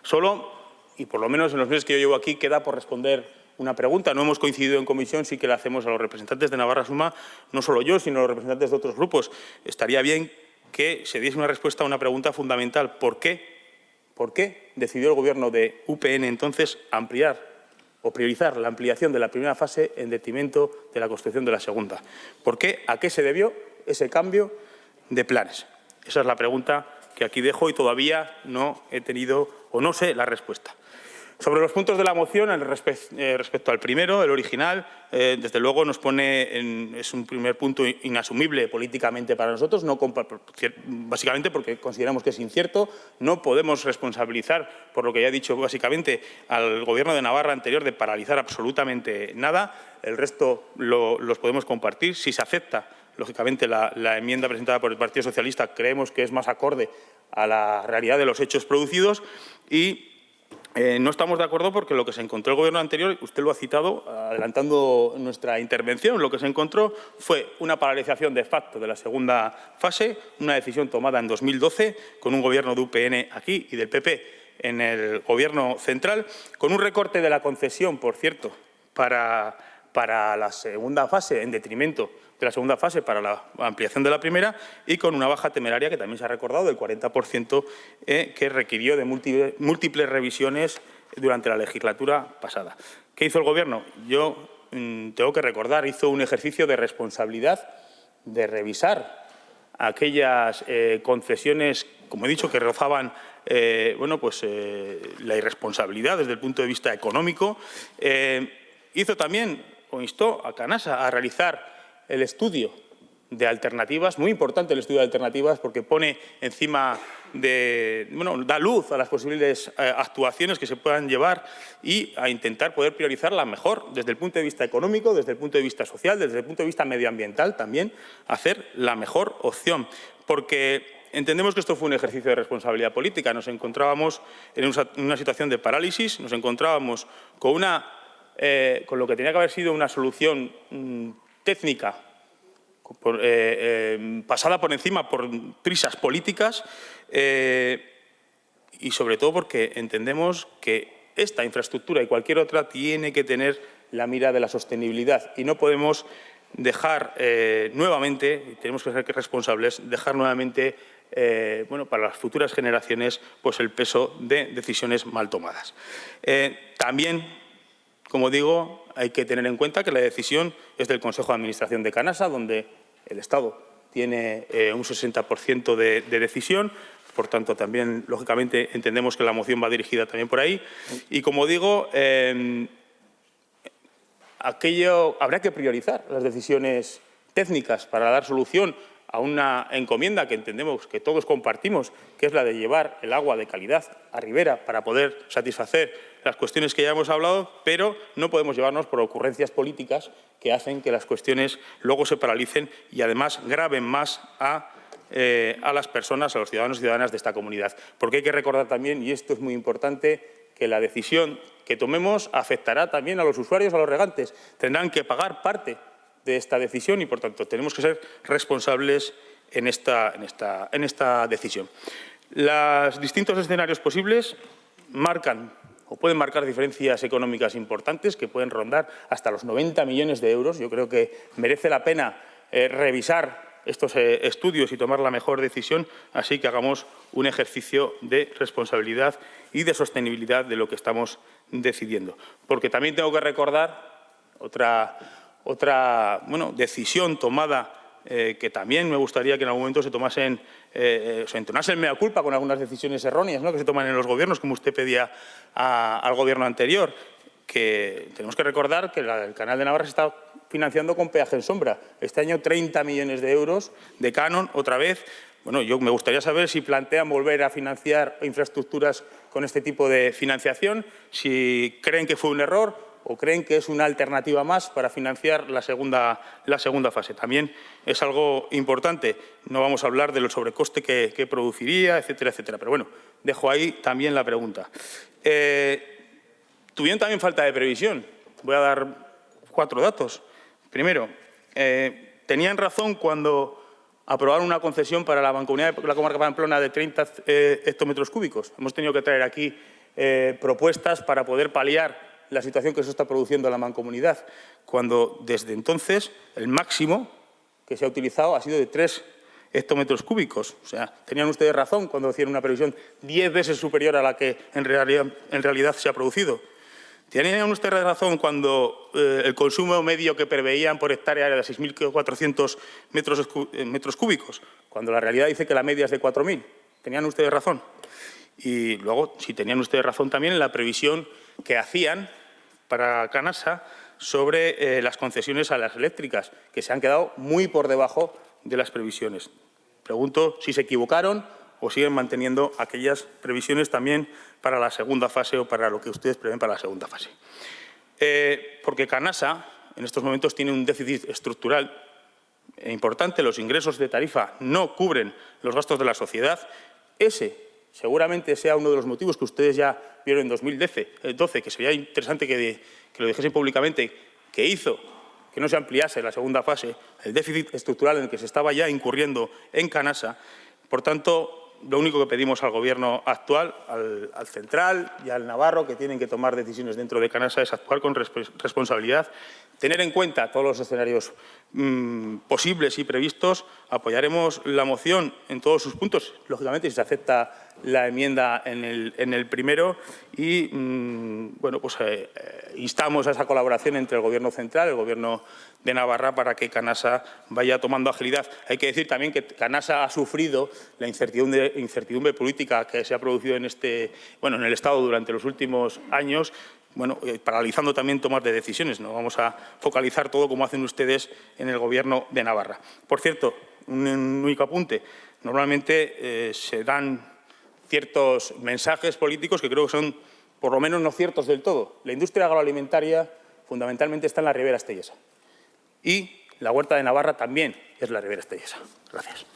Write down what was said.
Solo, y por lo menos en los meses que yo llevo aquí, queda por responder una pregunta. No hemos coincidido en comisión, sí que la hacemos a los representantes de Navarra Suma, no solo yo, sino los representantes de otros grupos. Estaría bien que se diese una respuesta a una pregunta fundamental. ¿Por qué decidió el Gobierno de UPN entonces ampliar o priorizar la ampliación de la primera fase en detrimento de la construcción de la segunda? ¿Por qué? ¿A qué se debió ese cambio de planes? Esa es la pregunta que aquí dejo y todavía no he tenido o no sé la respuesta. Sobre los puntos de la moción, respecto al primero, el original, desde luego nos pone es un primer punto inasumible políticamente para nosotros, básicamente porque consideramos que es incierto. No podemos responsabilizar, por lo que ya he dicho básicamente, al Gobierno de Navarra anterior de paralizar absolutamente nada. El resto los podemos compartir. Si se acepta, lógicamente, la enmienda presentada por el Partido Socialista, creemos que es más acorde a la realidad de los hechos producidos y no estamos de acuerdo porque lo que se encontró el Gobierno anterior, usted lo ha citado adelantando nuestra intervención, lo que se encontró fue una paralización de facto de la segunda fase, una decisión tomada en 2012 con un Gobierno de UPN aquí y del PP en el Gobierno central, con un recorte de la concesión, por cierto, para la segunda fase, en detrimento de la segunda fase para la ampliación de la primera, y con una baja temeraria que también se ha recordado del 40% que requirió de múltiples revisiones durante la legislatura pasada. ¿Qué hizo el Gobierno? Yo tengo que recordar, hizo un ejercicio de responsabilidad de revisar aquellas concesiones, como he dicho, que rozaban la irresponsabilidad desde el punto de vista económico. Hizo también, o instó a Canasa a realizar el estudio de alternativas, muy importante el estudio de alternativas porque pone encima da luz a las posibles actuaciones que se puedan llevar y a intentar poder priorizarla mejor desde el punto de vista económico, desde el punto de vista social, desde el punto de vista medioambiental también, hacer la mejor opción. Porque entendemos que esto fue un ejercicio de responsabilidad política. Nos encontrábamos en una situación de parálisis, nos encontrábamos con lo que tenía que haber sido una solución técnica pasada por encima por prisas políticas y sobre todo porque entendemos que esta infraestructura y cualquier otra tiene que tener la mira de la sostenibilidad y no podemos dejar nuevamente, y tenemos que ser responsables, dejar nuevamente para las futuras generaciones pues el peso de decisiones mal tomadas. También, como digo, hay que tener en cuenta que la decisión es del Consejo de Administración de Canasa, donde el Estado tiene un 60% de decisión. Por tanto, también, lógicamente, entendemos que la moción va dirigida también por ahí. Y, como digo, habrá que priorizar las decisiones técnicas para dar solución a una encomienda que entendemos que todos compartimos, que es la de llevar el agua de calidad a Ribera para poder satisfacer las cuestiones que ya hemos hablado, pero no podemos llevarnos por ocurrencias políticas que hacen que las cuestiones luego se paralicen y, además, graven más a las personas, a los ciudadanos y ciudadanas de esta comunidad. Porque hay que recordar también, y esto es muy importante, que la decisión que tomemos afectará también a los usuarios, a los regantes. Tendrán que pagar parte de esta decisión y, por tanto, tenemos que ser responsables en esta decisión. Los distintos escenarios posibles marcan o pueden marcar diferencias económicas importantes que pueden rondar hasta los 90 millones de euros. Yo creo que merece la pena revisar estos estudios y tomar la mejor decisión, así que hagamos un ejercicio de responsabilidad y de sostenibilidad de lo que estamos decidiendo. Porque también tengo que recordar otra decisión tomada que también me gustaría que en algún momento se tomasen, se entonasen mea culpa con algunas decisiones erróneas, ¿no?, que se toman en los gobiernos, como usted pedía al gobierno anterior, que tenemos que recordar que el Canal de Navarra se está financiando con peaje en sombra. Este año 30 millones de euros de canon, otra vez. Bueno, me gustaría saber si plantean volver a financiar infraestructuras con este tipo de financiación, si creen que fue un error o creen que es una alternativa más para financiar la segunda fase. También es algo importante. No vamos a hablar de lo sobrecoste que produciría, etcétera, etcétera. Pero bueno, dejo ahí también la pregunta. Tuvieron también falta de previsión. Voy a dar 4 datos. Primero, tenían razón cuando aprobaron una concesión para la Mancomunidad de la Comarca de Pamplona de 30 hectómetros cúbicos. Hemos tenido que traer aquí propuestas para poder paliar la situación que se está produciendo en la mancomunidad, cuando desde entonces el máximo que se ha utilizado ha sido de 3 hectómetros cúbicos. O sea, tenían ustedes razón cuando hacían una previsión 10 veces superior a la que en realidad se ha producido. Tenían ustedes razón cuando el consumo medio que preveían por hectárea era de 6.400 metros cúbicos, cuando la realidad dice que la media es de 4.000. Tenían ustedes razón. Y luego, si tenían ustedes razón también en la previsión que hacían para Canasa sobre las concesiones a las eléctricas, que se han quedado muy por debajo de las previsiones. Pregunto si se equivocaron o siguen manteniendo aquellas previsiones también para la segunda fase o para lo que ustedes prevén para la segunda fase. Porque Canasa en estos momentos tiene un déficit estructural importante, los ingresos de tarifa no cubren los gastos de la sociedad. Ese seguramente sea uno de los motivos que ustedes ya vieron en 2012, que sería interesante que lo dijesen públicamente, que hizo que no se ampliase la segunda fase, el déficit estructural en el que se estaba ya incurriendo en Canasa. Por tanto, lo único que pedimos al Gobierno actual, al central y al navarro, que tienen que tomar decisiones dentro de Canasa, es actuar con responsabilidad, tener en cuenta todos los escenarios posibles y previstos. Apoyaremos la moción en todos sus puntos, lógicamente, si se acepta la enmienda en el primero y bueno, pues instamos a esa colaboración entre el Gobierno central y el Gobierno de Navarra para que Canasa vaya tomando agilidad. Hay que decir también que Canasa ha sufrido la incertidumbre política que se ha producido en el Estado durante los últimos años, paralizando también tomas de decisiones. No vamos a focalizar todo como hacen ustedes en el Gobierno de Navarra. Por cierto, un único apunte. Normalmente se dan ciertos mensajes políticos que creo que son, por lo menos, no ciertos del todo. La industria agroalimentaria fundamentalmente está en la Ribera Estellesa y la huerta de Navarra también es la Ribera Estellesa. Gracias.